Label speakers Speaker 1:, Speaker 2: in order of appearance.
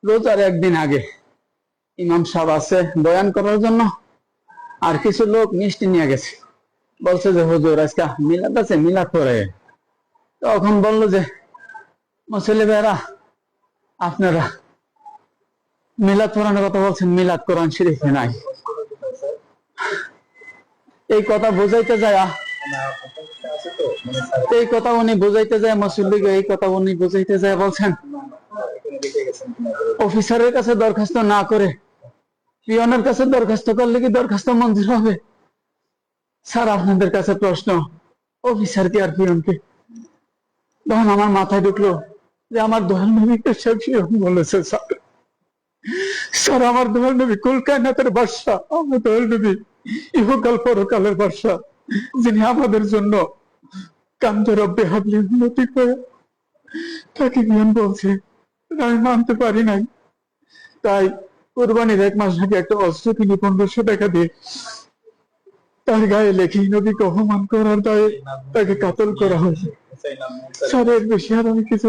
Speaker 1: রোজার একদিন আগে ইমাম সাহেব আছে বয়ান করার জন্য, আর কিছু লোক মিষ্টি নিয়ে গেছে, বলছে যে হুজুর আজকে মিলাদ আছে, মিলাদ করে। তখন বললো যে মুসল্লি ভাইরা, আপনারা মিলাদ পড়ানোর কথা বলছেন, মিলাদ কোরআন শরীফে নাই। এই কথা বুঝাইতে যায়, এই কথা উনি বুঝাইতে যায় মুসল্লিকে, এই কথা উনি বুঝাইতে যায় বলছেন অফিসারের কাছে দরখাস্ত না করে পিয়নের কাছে দরখাস্ত করলে কি দরখাস্ত মঞ্জুর হবে? স্যার আপনাদের কাছে প্রশ্ন, অফিসার কি আর পিয়নকে? তখন আমার মাথায় ঢুকলো যে আমার দয়াল নবীকে সে পিয়ন বলেছে। স্যার আমার দয়াল নবী কুল কায়নাতের বাদশা, আমার দয়াল নবী ইহকাল পরকালের বাদশা, যিনি আমাদের জন্য কান্দে রব্বে হাবলি উন্নতি করে তাকে পিয়ন বলছে। আমি মানতে পারি নাই, তাই কোরবানির 1 মাস আগে একটা অস্ত্র কিনে 1500 টাকা দিয়ে তার গায়ে লেখি নবীকে অপমান করার দায়ে তাকে কাতল করা হয়েছে। স্যার এর বেশি আর আমি কিছু